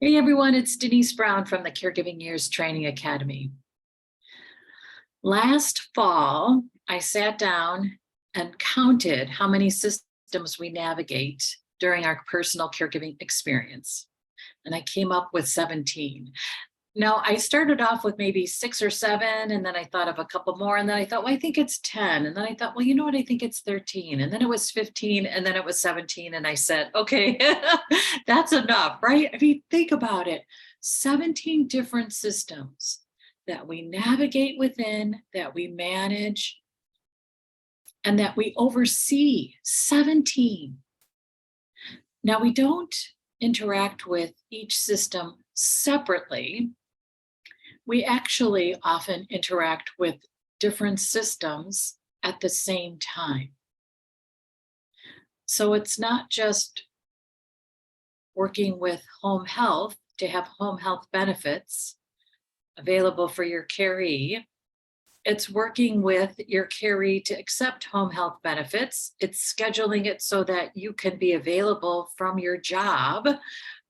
Hey everyone, it's Denise Brown from the Caregiving Years Training Academy. Last fall, I sat down and counted how many systems we navigate during our personal caregiving experience, and I came up with 17. Now, I started off with maybe 6 or 7, and then I thought of a couple more, and then I thought, well, I think it's 10. And then I thought, well, you know what? I think it's 13. And then it was 15, and then it was 17. And I said, okay, that's enough, right? I mean, think about it. 17 different systems that we navigate within, that we manage, and that we oversee. 17. Now, we don't interact with each system separately. We actually often interact with different systems at the same time. So it's not just working with home health to have home health benefits available for your caree. It's working with your caree to accept home health benefits. It's scheduling it so that you can be available from your job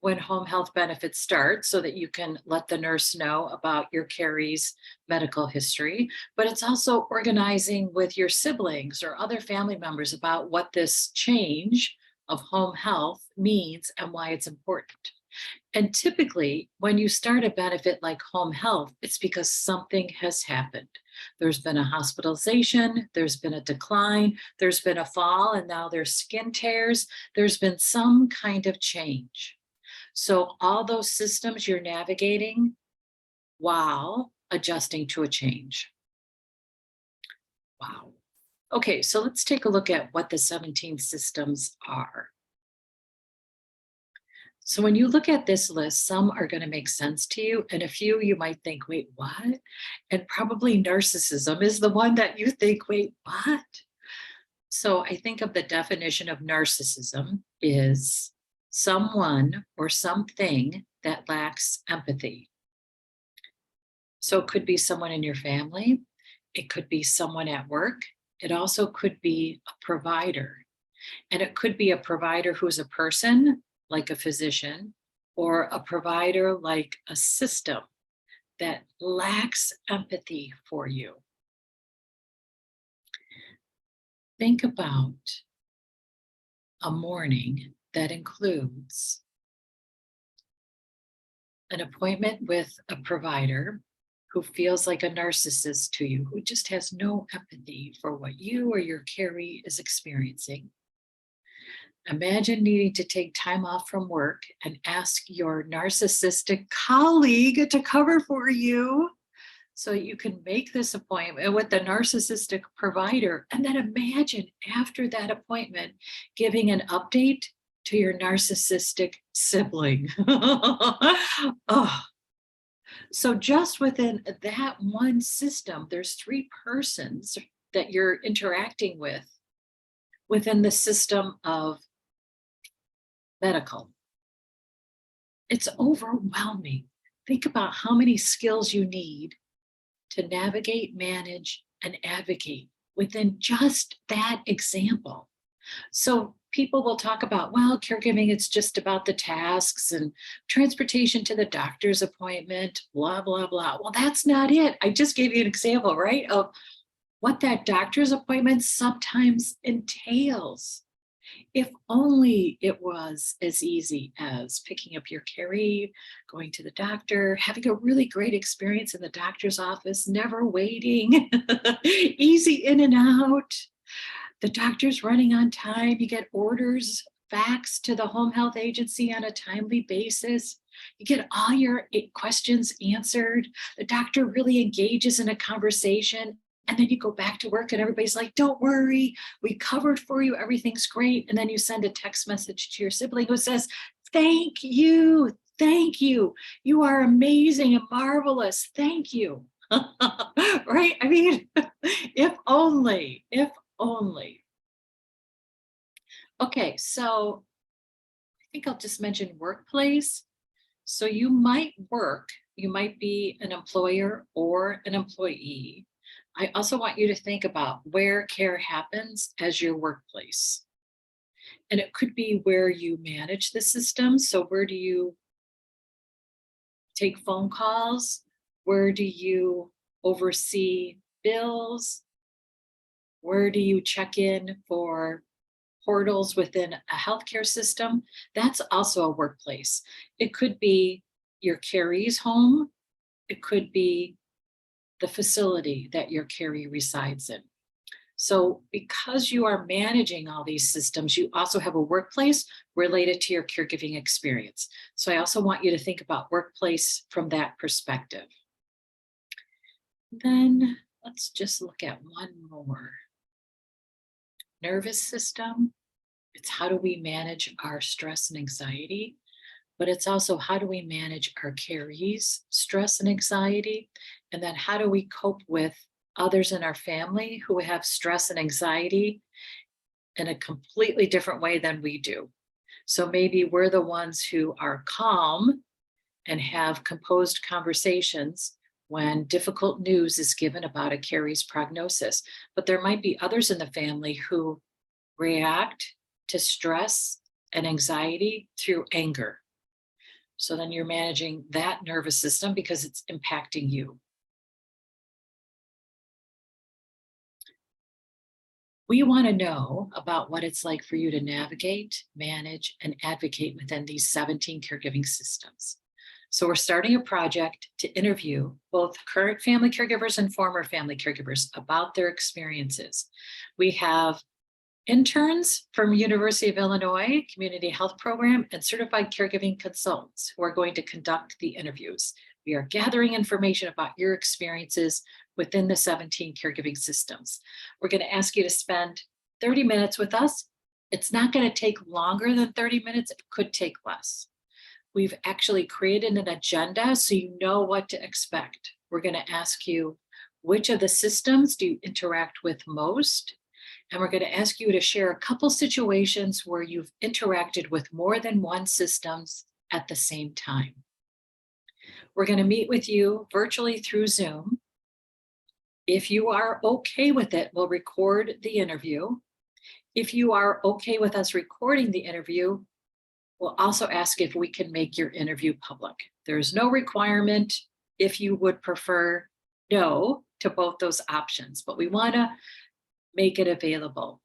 when home health benefits start so that you can let the nurse know about your caree's medical history. But it's also organizing with your siblings or other family members about what this change of home health means and why it's important. And typically, when you start a benefit like home health, it's because something has happened. There's been a hospitalization, there's been a decline, there's been a fall, and now there's skin tears. There's been some kind of change. So all those systems you're navigating while adjusting to a change. Wow. Okay, so let's take a look at what the 17 systems are. So when you look at this list, some are going to make sense to you, and a few you might think, wait, what? And probably narcissism is the one that you think, wait, what? So I think of the definition of narcissism is someone or something that lacks empathy. So it could be someone in your family, it could be someone at work, it also could be a provider. And it could be a provider who's a person, like a physician, or a provider like a system that lacks empathy for you. Think about a morning that includes an appointment with a provider who feels like a narcissist to you, who just has no empathy for what you or your caree is experiencing. Imagine needing to take time off from work and ask your narcissistic colleague to cover for you so you can make this appointment with the narcissistic provider. And then imagine after that appointment giving an update to your narcissistic sibling. Oh. So just within that one system, there's 3 persons that you're interacting with within the system of medical. It's overwhelming. Think about how many skills you need to navigate, manage, and advocate within just that example. So people will talk about, well, caregiving, it's just about the tasks and transportation to the doctor's appointment, blah, blah, blah. Well, that's not it. I just gave you an example, right, of what that doctor's appointment sometimes entails. If only it was as easy as picking up your caree, going to the doctor, having a really great experience in the doctor's office, never waiting, easy in and out. The doctor's running on time. You get orders faxed to the home health agency on a timely basis. You get all your questions answered. The doctor really engages in a conversation. And then you go back to work and everybody's like, don't worry, we covered for you, everything's great. And then you send a text message to your sibling who says, thank you, you are amazing and marvelous, thank you. Right? I mean, if only. Okay, so I think I'll just mention workplace. So you might be an employer or an employee. I also want you to think about where care happens as your workplace. And it could be where you manage the system. So where do you take phone calls? Where do you oversee bills? Where do you check in for portals within a healthcare system? That's also a workplace. It could be your caree's home. It could be the facility that your caree resides in. So because you are managing all these systems, you also have a workplace related to your caregiving experience. So I also want you to think about workplace from that perspective. Then let's just look at one more. Nervous system. It's how do we manage our stress and anxiety, but it's also how do we manage our carees' stress and anxiety, and then how do we cope with others in our family who have stress and anxiety in a completely different way than we do. So maybe we're the ones who are calm and have composed conversations when difficult news is given about a caree's prognosis, but there might be others in the family who react to stress and anxiety through anger. So then you're managing that nervous system because it's impacting you. We want to know about what it's like for you to navigate, manage, and advocate within these 17 caregiving systems. So we're starting a project to interview both current family caregivers and former family caregivers about their experiences. We have interns from University of Illinois Community Health Program and certified caregiving consultants who are going to conduct the interviews. We are gathering information about your experiences within the 17 caregiving systems. We're going to ask you to spend 30 minutes with us. It's not going to take longer than 30 minutes. It could take less. We've actually created an agenda so you know what to expect. We're going to ask you, which of the systems do you interact with most? And we're going to ask you to share a couple situations where you've interacted with more than one systems at the same time. We're going to meet with you virtually through Zoom. If you are okay with it, we'll record the interview. If you are okay with us recording the interview, we'll also ask if we can make your interview public. There's no requirement if you would prefer no to both those options, but we want to make it available.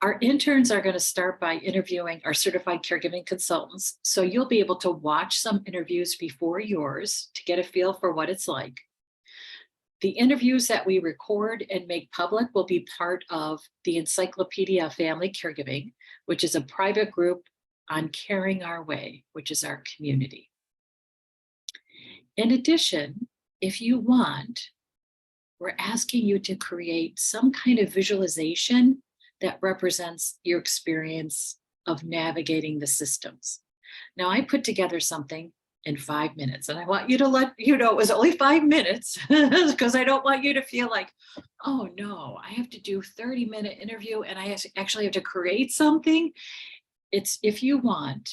Our interns are going to start by interviewing our certified caregiving consultants. So you'll be able to watch some interviews before yours to get a feel for what it's like. The interviews that we record and make public will be part of the Encyclopedia of Family Caregiving, which is a private group on Caring Our Way, which is our community. In addition, if you want, we're asking you to create some kind of visualization that represents your experience of navigating the systems. Now, I put together something in 5 minutes, and I want you to let you know it was only 5 minutes because I don't want you to feel like, oh no, I have to do 30-minute interview and I actually have to create something. It's if you want,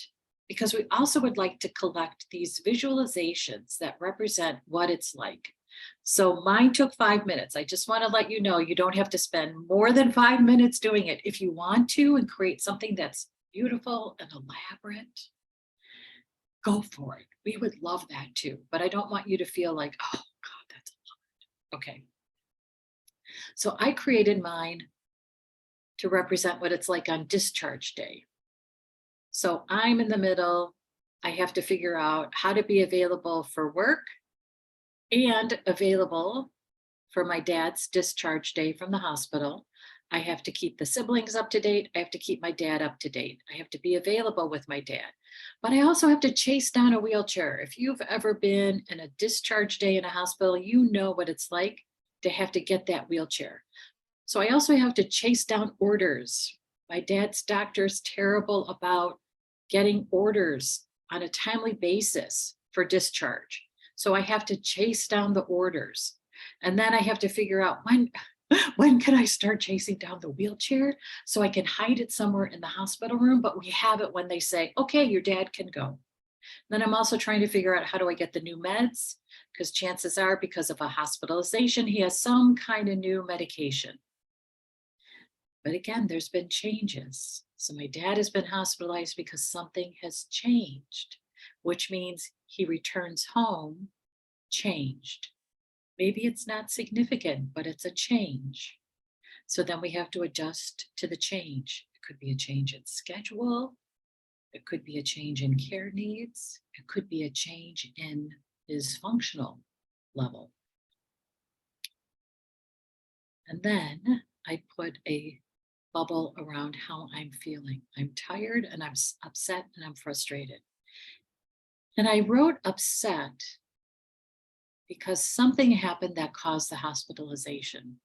because we also would like to collect these visualizations that represent what it's like. So mine took 5 minutes. I just want to let you know you don't have to spend more than 5 minutes doing it. If you want to and create something that's beautiful and elaborate, go for it. We would love that too. But I don't want you to feel like, oh God, that's a lot. Okay. So I created mine to represent what it's like on discharge day. So I'm in the middle. I have to figure out how to be available for work and available for my dad's discharge day from the hospital. I have to keep the siblings up to date. I have to keep my dad up to date. I have to be available with my dad. But I also have to chase down a wheelchair. If you've ever been in a discharge day in a hospital, you know what it's like to have to get that wheelchair. So I also have to chase down orders. My dad's doctor's terrible about getting orders on a timely basis for discharge. So I have to chase down the orders. And then I have to figure out when can I start chasing down the wheelchair so I can hide it somewhere in the hospital room, but we have it when they say, okay, your dad can go. Then I'm also trying to figure out how do I get the new meds, because chances are because of a hospitalization, he has some kind of new medication. But again, there's been changes. So my dad has been hospitalized because something has changed. which means he returns home changed. Maybe it's not significant, but it's a change. So then we have to adjust to the change. It could be a change in schedule. It could be a change in care needs. It could be a change in his functional level. And then I put a bubble around how I'm feeling. I'm tired and I'm upset and I'm frustrated. And I wrote upset because something happened that caused the hospitalization.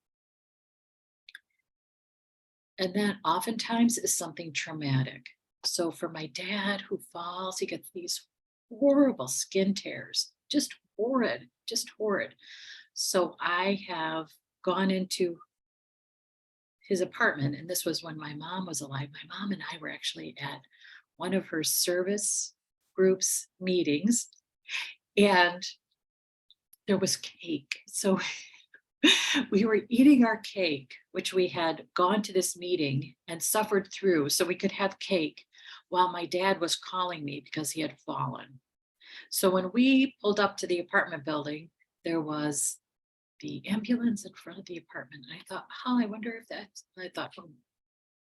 And that oftentimes is something traumatic. So for my dad who falls, he gets these horrible skin tears, just horrid, just horrid. So I have gone into his apartment, and this was when my mom was alive. My mom and I were actually at one of her service groups meetings, and there was cake. So we were eating our cake, which we had gone to this meeting and suffered through so we could have cake while my dad was calling me because he had fallen. So when we pulled up to the apartment building, there was the ambulance in front of the apartment. I thought, oh, I wonder if that's, I thought, oh,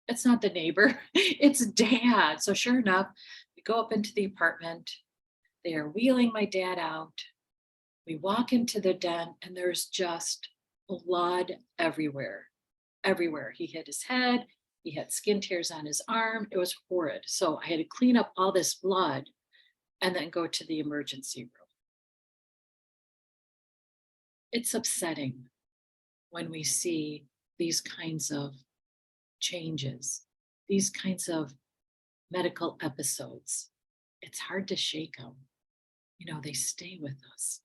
it's not the neighbor, it's dad. So sure enough, we go up into the apartment. They are wheeling my dad out. We walk into the den and there's just blood everywhere, everywhere. He hit his head. He had skin tears on his arm. It was horrid. So I had to clean up all this blood and then go to the emergency room. It's upsetting when we see these kinds of changes, these kinds of medical episodes. It's hard to shake them. You know, they stay with us.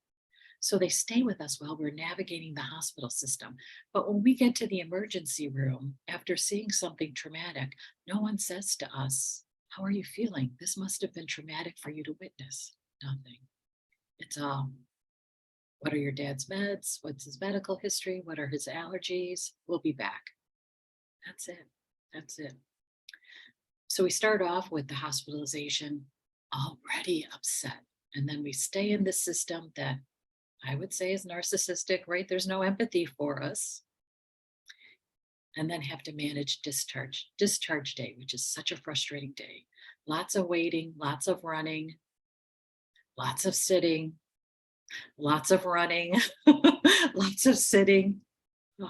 So they stay with us while we're navigating the hospital system. But when we get to the emergency room after seeing something traumatic, no one says to us, how are you feeling? This must have been traumatic for you to witness. Nothing. It's what are your dad's meds? What's his medical history? What are his allergies? We'll be back. That's it. That's it. So we start off with the hospitalization already upset. And then we stay in the system that I would say is narcissistic, right? There's no empathy for us. And then have to manage discharge day, which is such a frustrating day. Lots of waiting, lots of running, lots of sitting, lots of running, lots of sitting. Oh.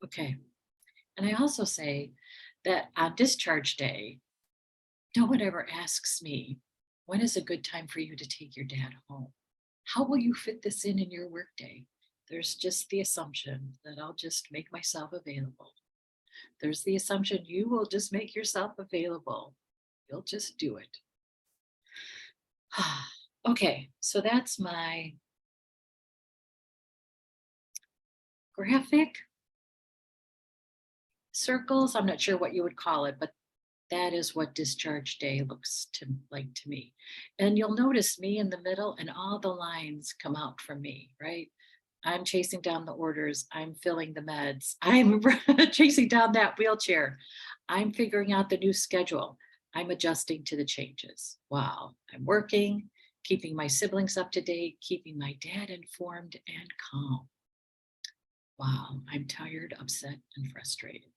Okay. And I also say that on discharge day, no one ever asks me, when is a good time for you to take your dad home? How will you fit this in your workday? There's just the assumption that I'll just make myself available. There's the assumption you will just make yourself available. You'll just do it. Okay, so that's my graphic circles. I'm not sure what you would call it, but that is what discharge day looks like to me. And you'll notice me in the middle and all the lines come out from me, right? I'm chasing down the orders. I'm filling the meds. I'm chasing down that wheelchair. I'm figuring out the new schedule. I'm adjusting to the changes. Wow. I'm working, keeping my siblings up to date, keeping my dad informed and calm. Wow. I'm tired, upset, and frustrated.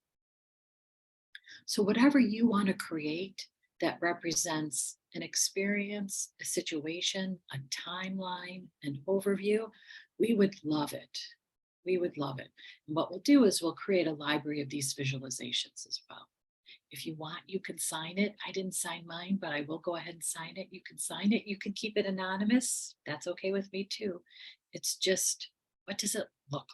So whatever you want to create that represents an experience, a situation, a timeline, an overview, we would love it. We would love it. And what we'll do is we'll create a library of these visualizations as well. If you want, you can sign it. I didn't sign mine, but I will go ahead and sign it. You can sign it. You can keep it anonymous. That's okay with me too. It's just, what does it look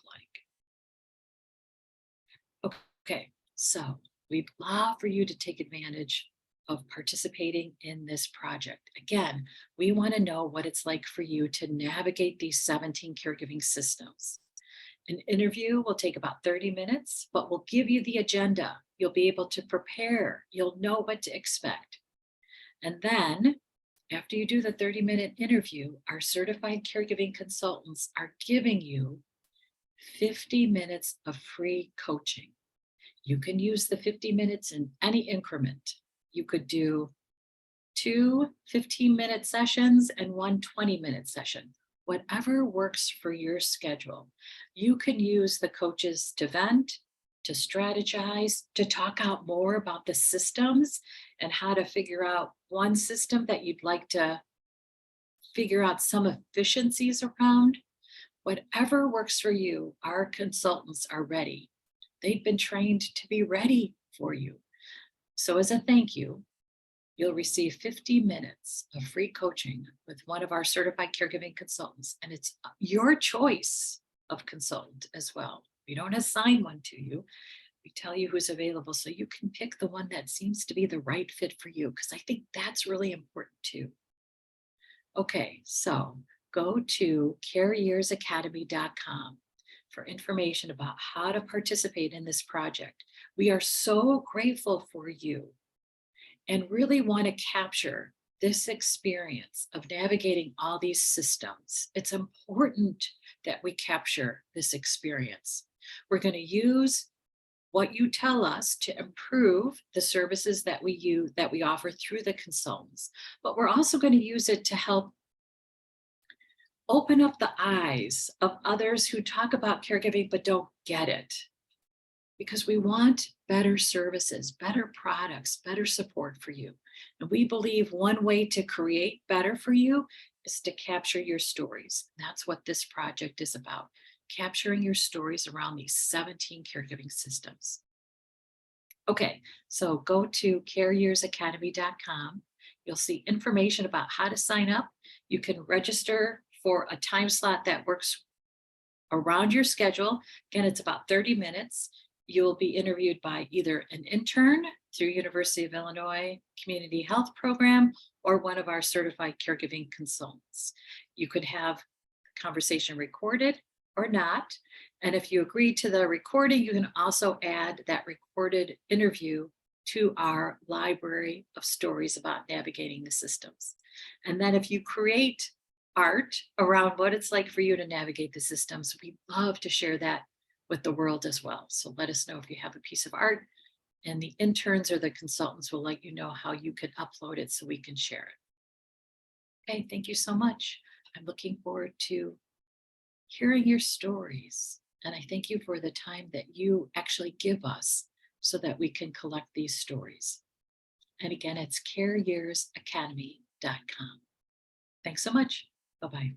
like? Okay, so we'd love for you to take advantage of participating in this project. Again, we want to know what it's like for you to navigate these 17 caregiving systems. An interview will take about 30 minutes, but we'll give you the agenda. You'll be able to prepare. You'll know what to expect. And then after you do the 30-minute interview, our certified caregiving consultants are giving you 50 minutes of free coaching. You can use the 50 minutes in any increment. You could do 2 15-minute sessions and one 20-minute session, whatever works for your schedule. You can use the coaches to vent, to strategize, to talk out more about the systems and how to figure out one system that you'd like to figure out some efficiencies around. Whatever works for you, our consultants are ready. They've been trained to be ready for you. So, as a thank you, you'll receive 50 minutes of free coaching with one of our certified caregiving consultants. And it's your choice of consultant as well. We don't assign one to you. We tell you who's available so you can pick the one that seems to be the right fit for you, because I think that's really important too. Okay, so go to careyearsacademy.com for information about how to participate in this project. We are so grateful for you and really want to capture this experience of navigating all these systems. It's important that we capture this experience. We're going to use what you tell us to improve the services that we offer through the consultants, but we're also going to use it to help open up the eyes of others who talk about caregiving but don't get it, because we want better services, better products, better support for you. And we believe one way to create better for you is to capture your stories. That's what this project is about, capturing your stories around these 17 caregiving systems. Okay, so go to careyearsacademy.com. You'll see information about how to sign up. You can register for a time slot that works around your schedule. Again, it's about 30 minutes. You'll be interviewed by either an intern through University of Illinois Community Health Program or one of our certified caregiving consultants. You could have the conversation recorded or not. And if you agree to the recording, you can also add that recorded interview to our library of stories about navigating the systems. And then if you create art around what it's like for you to navigate the systems, we'd love to share that with the world as well. So let us know if you have a piece of art, and the interns or the consultants will let you know how you can upload it so we can share it. Okay, thank you so much. I'm looking forward to hearing your stories. And I thank you for the time that you actually give us so that we can collect these stories. And again, it's careyearsacademy.com. Thanks so much. Bye-bye.